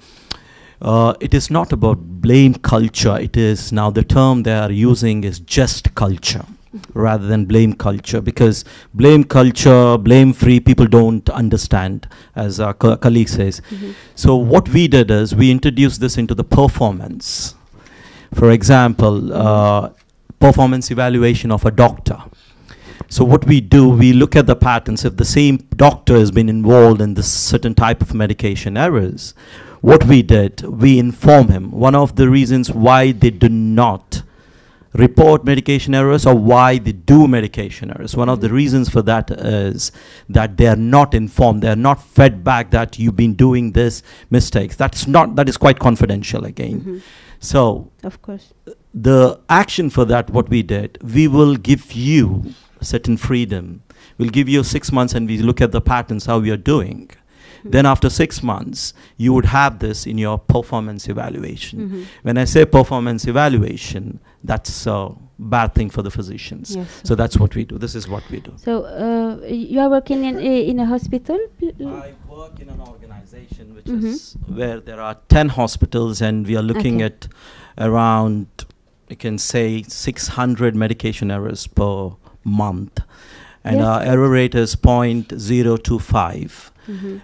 It is not about blame culture. It is now the term they are using is just culture rather than blame culture, because blame culture, blame-free, people don't understand, as our colleague says. So what we did is we introduced this into the performance. For example, performance evaluation of a doctor. So what we do, we look at the patterns. If the same doctor has been involved in this certain type of medication errors, what we did, we inform him. One of the reasons why they do not report medication errors or why they do medication errors, one of the reasons for that is that they are not informed. They are not fed back that you've been doing this mistakes. That is quite confidential again. So, of course, the action for that, what we did, we will give you certain freedom. We'll give you 6 months, and we look at the patterns, how we are doing. Then after 6 months, you would have this in your performance evaluation. When I say performance evaluation, that's a bad thing for the physicians. Yes, so that's what we do. This is what we do. So you are working in a hospital? I work in an organization which is where there are 10 hospitals, and we are looking at around, you can say, 600 medication errors per month. And our error rate is 0.025.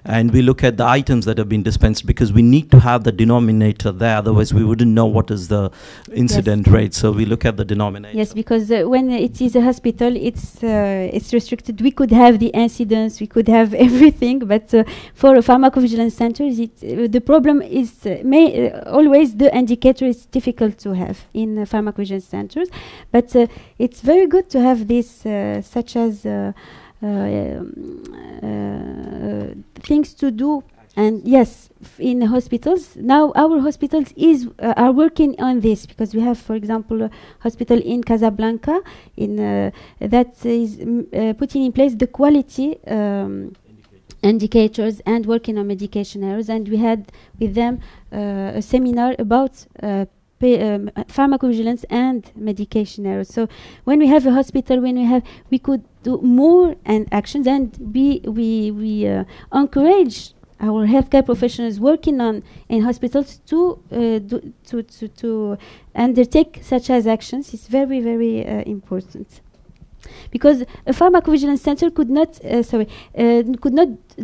And we look at the items that have been dispensed, because we need to have the denominator there, otherwise we wouldn't know what is the incident rate. So we look at the denominator. Yes, because when it is a hospital, it's restricted. We could have the incidence, we could have everything, but for a pharmacovigilance center, the problem is always the indicator is difficult to have in pharmacovigilance centers. But it's very good to have this, such as things to do. And yes, in hospitals now, our hospitals are working on this, because we have, for example, a hospital in Casablanca that is putting in place the quality indicators and working on medication errors. And we had with them a seminar about pharmacovigilance and medication errors. So when we have a hospital, we could do more and actions, and we encourage our healthcare professionals working in hospitals to undertake such as actions. It's very, very important, because a pharmacovigilance center could not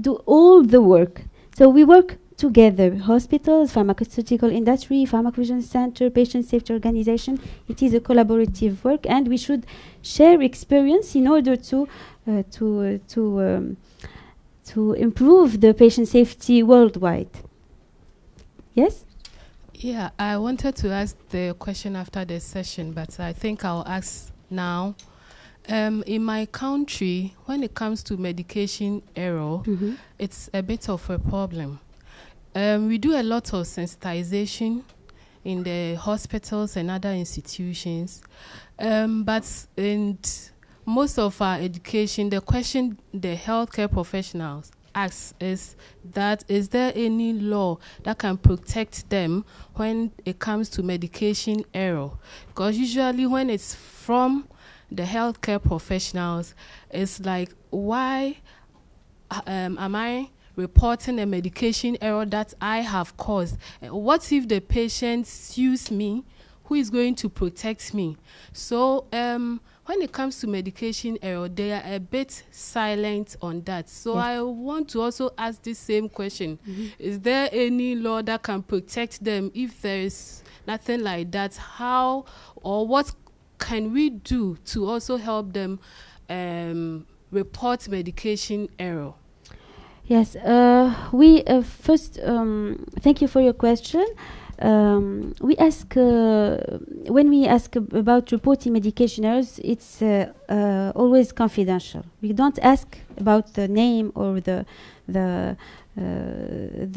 do all the work. So we work together hospitals, pharmaceutical industry, pharmacovigilance center, patient safety organization. It is a collaborative work, and we should share experience in order to improve the patient safety worldwide. Yes? Yeah, I wanted to ask the question after the session, but I think I'll ask now. In my country, when it comes to medication error, it's a bit of a problem. We do a lot of sensitization in the hospitals and other institutions, but in most of our education, the question the healthcare professionals ask is that, is there any law that can protect them when it comes to medication error? Because usually when it's from the healthcare professionals, it's like, why am I reporting a medication error that I have caused? What if the patient sues me? Who is going to protect me? So when it comes to medication error, they are a bit silent on that. So yes. I want to also ask this same question. Is there any law that can protect them if there is nothing like that? How or what can we do to also help them report medication error? Yes, we first thank you for your question. We ask when we ask about reporting medication errors, it's always confidential. We don't ask about the name or the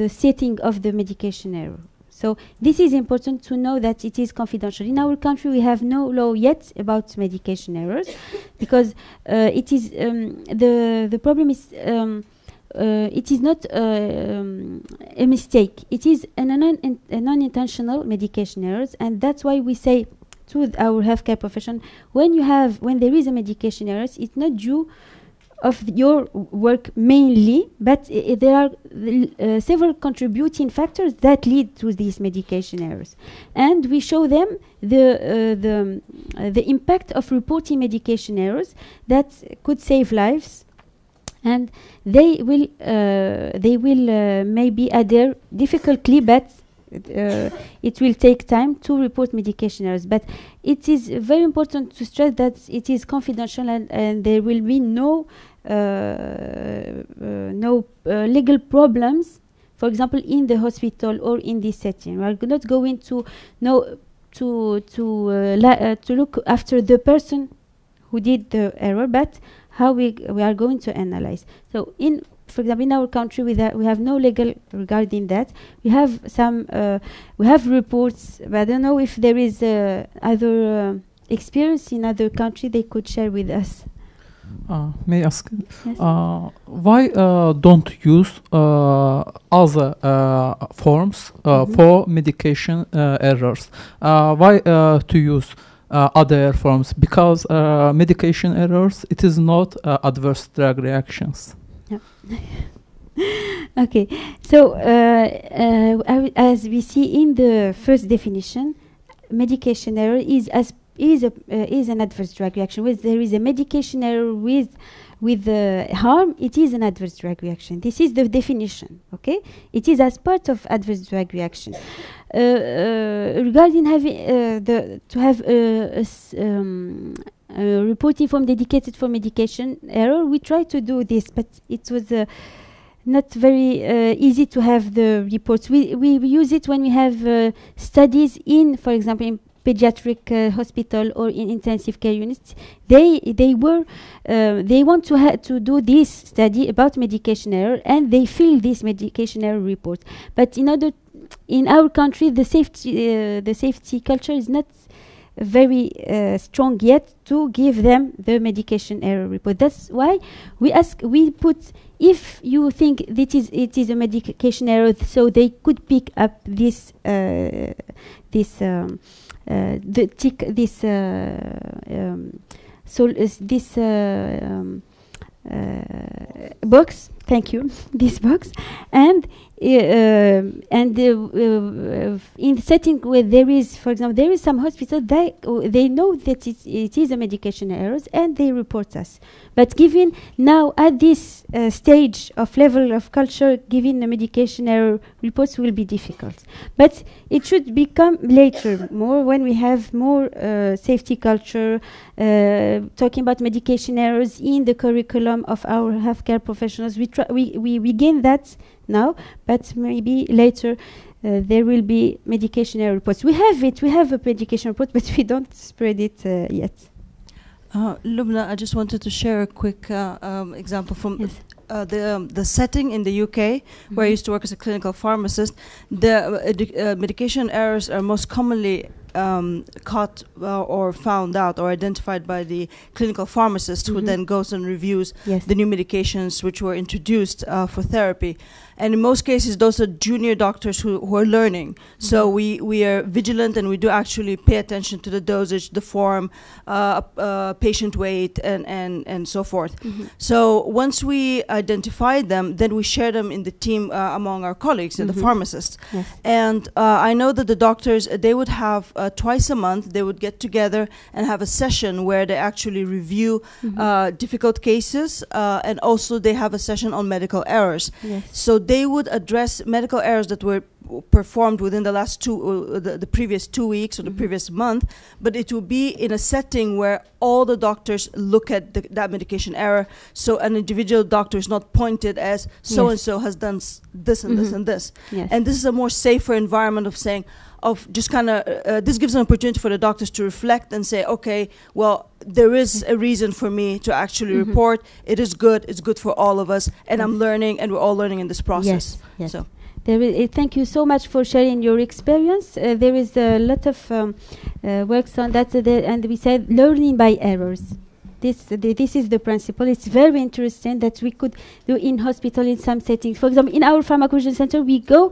setting of the medication error. So this is important to know that it is confidential. In our country, we have no law yet about medication errors because it is the problem is. It is not a mistake. It is a non-intentional medication errors, and that's why we say to our healthcare profession, when there is a medication errors, it's not due of your work mainly, but there are several contributing factors that lead to these medication errors, and we show them the impact of reporting medication errors that could save lives. And they will maybe adhere difficultly, but it will take time to report medication errors. But it is very important to stress that it is confidential, and there will be no legal problems, for example, in the hospital or in this setting. We are not going to look after the person who did the error, but how we are going to analyze. So, for example, in our country, we have no legal regarding that. We have some, we have reports, but I don't know if there is other experience in other country they could share with us. May I ask? Yes. Why don't use other forms for medication errors? Why to use other forms? Because medication errors, it is not adverse drug reactions. Yeah. Okay, so as we see in the first definition, medication error is an adverse drug reaction. When there is a medication error with harm, it is an adverse drug reaction. This is the definition. Okay, it is as part of adverse drug reaction. Regarding having to have a reporting form dedicated for medication error, we tried to do this, but it was not very easy to have the reports. We use it when we have studies in, for example, in pediatric hospital or in intensive care units. They want to do this study about medication error, and they fill this medication error report. But in our country, the safety culture is not very strong yet to give them the medication error report. That's why we put, if you think it is a medication error, so they could pick up this box. Thank you. This box, and and in the setting where there is, for example, there is some hospital, they know that it is a medication errors and they report us. But given now at this stage of level of culture, giving the medication error reports will be difficult. But it should become later more when we have more safety culture, talking about medication errors in the curriculum of our healthcare professionals. We gain that now, but maybe later there will be medication error reports. We have a medication report, but we don't spread it yet. Lubna, I just wanted to share a quick example from the setting in the UK, where I used to work as a clinical pharmacist. The medication errors are most commonly caught or found out or identified by the clinical pharmacist, who then goes and reviews the new medications which were introduced for therapy. And in most cases, those are junior doctors who are learning. So we are vigilant, and we do actually pay attention to the dosage, the form, patient weight, and so forth. So once we identify them, then we share them in the team among our colleagues and the pharmacists. And I know that the doctors, they would have twice a month, they would get together and have a session where they actually review difficult cases, and also they have a session on medical errors. So they would address medical errors that were performed within the last the previous 2 weeks or the previous month, but it will be in a setting where all the doctors look at that medication error, so an individual doctor is not pointed as so-and-so has done this and this and this. And this is a more safer environment of saying, just kind of, this gives an opportunity for the doctors to reflect and say, okay, well, there is a reason for me to actually report. It is good. It's good for all of us. And I'm learning, and we're all learning in this process. So. Thank you so much for sharing your experience. There is a lot of works on that, and we said learning by errors. This is the principle. It's very interesting that we could do in hospital in some settings. For example, in our pharmacovigilance center, we go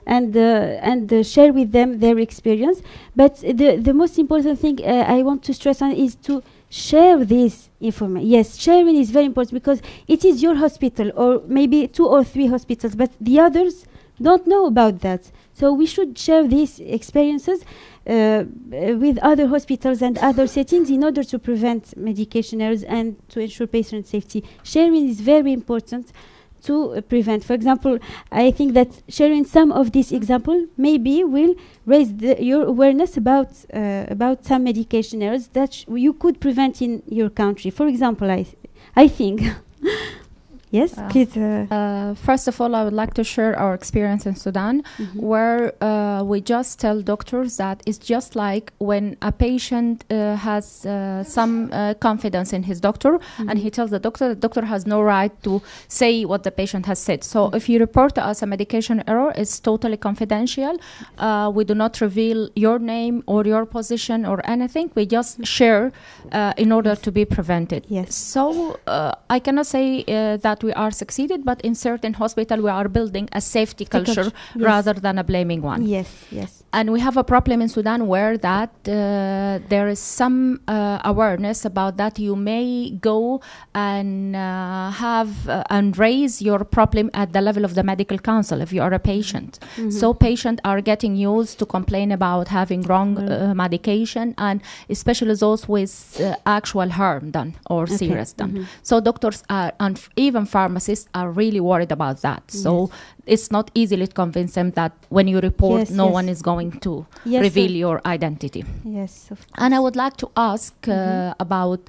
and share with them their experience. But the most important thing I want to stress on is to share this information. Yes, sharing is very important, because it is your hospital, or maybe 2 or 3 hospitals, but the others don't know about that. So we should share these experiences with other hospitals and other settings in order to prevent medication errors and to ensure patient safety. Sharing is very important to prevent. For example, I think that sharing some of this example maybe will raise your awareness about some medication errors that you could prevent in your country. For example, I think. Yes, please. First of all, I would like to share our experience in Sudan, where we just tell doctors that it's just like when a patient has some confidence in his doctor, and he tells the doctor has no right to say what the patient has said. So if you report to us a medication error, it's totally confidential. We do not reveal your name or your position or anything. We just share in order to be prevented. So I cannot say that we are succeeded, but in certain hospital we are building a safety culture rather than a blaming one. And we have a problem in Sudan where that there is some awareness about that. You may go and have and raise your problem at the level of the medical council if you are a patient. So patients are getting used to complain about having wrong medication, and especially those with actual harm done or serious done. So doctors are, and even pharmacists are really worried about that. So it's not easily to convince them that when you report, no one is going to reveal your identity. And I would like to ask about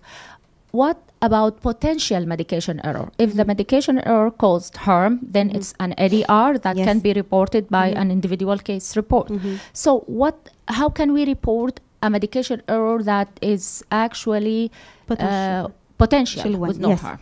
what about potential medication error. If the medication error caused harm, then it's an ADR that can be reported by an individual case report. So how can we report a medication error that is actually potential with no harm?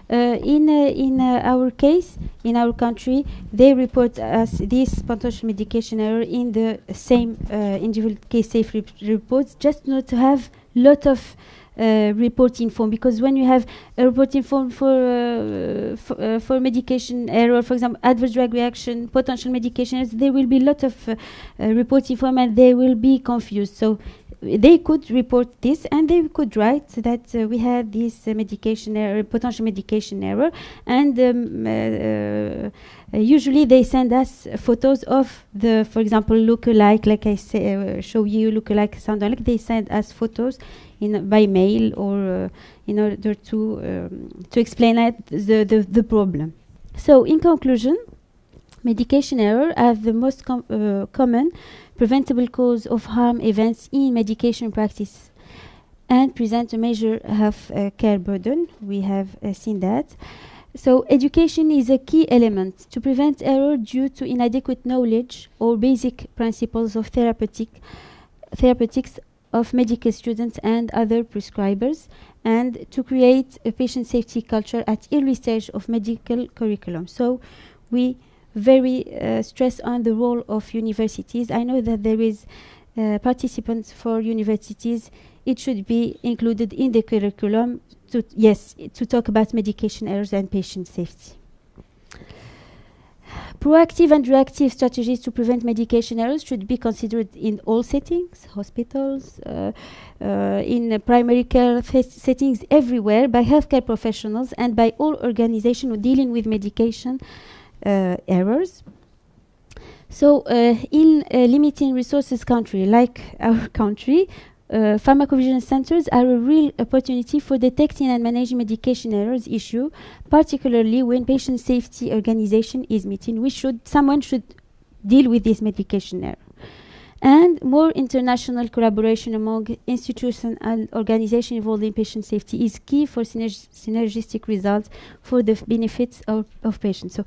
In our case, in our country, they report us this potential medication error in the same individual case safe reports, just not to have lot of reporting form, because when you have a reporting form for medication error, for example, adverse drug reaction, potential medication errors, there will be a lot of reporting form and they will be confused. So they could report this, and they could write that we had this medication error, potential medication error, and usually they send us photos of the, for example, lookalike, like I say, show you lookalike, sound alike. They send us photos by mail or in order to explain the problem. So, in conclusion, medication error are the most common preventable cause of harm events in medication practice and present a major health care burden. We have seen that. So education is a key element to prevent error due to inadequate knowledge or basic principles of therapeutics of medical students and other prescribers, and to create a patient safety culture at early stage of medical curriculum. So we very stress on the role of universities. I know that there is participants for universities. It should be included in the curriculum to talk about medication errors and patient safety. Proactive and reactive strategies to prevent medication errors should be considered in all settings, hospitals, in primary care settings, everywhere, by healthcare professionals and by all organizations dealing with medication errors. So in a limiting resources country like our country, pharmacovigilance centers are a real opportunity for detecting and managing medication errors issue, particularly when patient safety organization is meeting. Someone should deal with this medication error. And more international collaboration among institutions and organizations involved in patient safety is key for synergistic results for the benefits of patients. So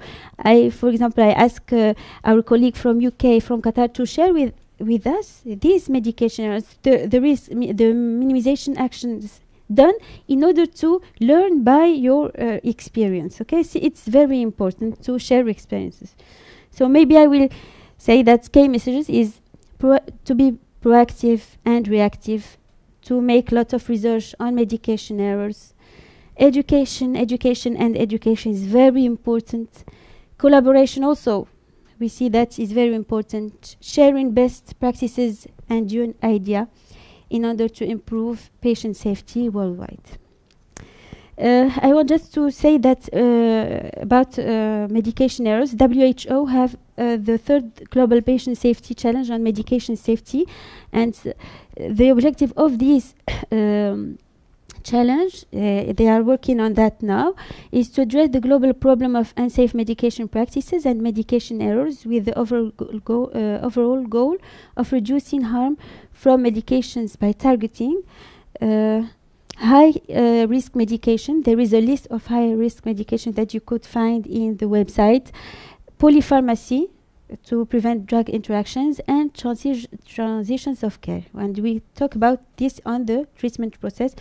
for example, I ask our colleague from UK, from Qatar, to share with us these medication errors, the minimization actions done in order to learn by your experience. Okay, so it's very important to share experiences. So maybe I will say that key messages is to be proactive and reactive, to make a lot of research on medication errors. Education is very important. Collaboration also, we see that is very important. Sharing best practices and your idea in order to improve patient safety worldwide. I want just to say that about medication errors, WHO have the third global patient safety challenge on medication safety, and the objective of this challenge, they are working on that now, is to address the global problem of unsafe medication practices and medication errors with the overall goal of reducing harm from medications by targeting high risk medication. There is a list of high risk medication that you could find in the website. Polypharmacy to prevent drug interactions, and transitions of care. And we talk about this on the treatment process.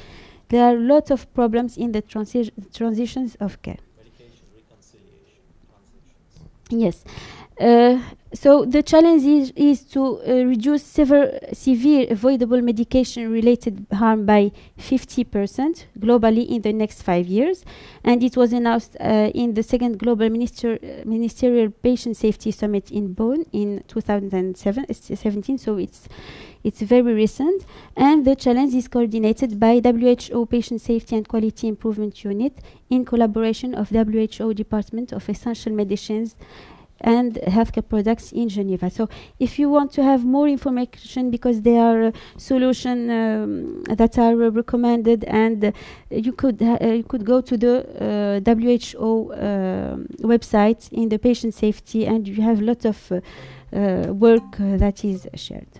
There are lots of problems in the transitions of care. Medication reconciliation, transitions. Yes. So the challenge is to reduce severe avoidable medication-related harm by 50% globally in the next 5 years. And it was announced in the second Global Ministerial Patient Safety Summit in Bonn in 2017. So it's very recent. And the challenge is coordinated by WHO Patient Safety and Quality Improvement Unit in collaboration of WHO Department of Essential Medicines and healthcare products in Geneva. So if you want to have more information, because there are solutions that are recommended, and you could go to the WHO website in the patient safety, and you have a lot of work that is shared.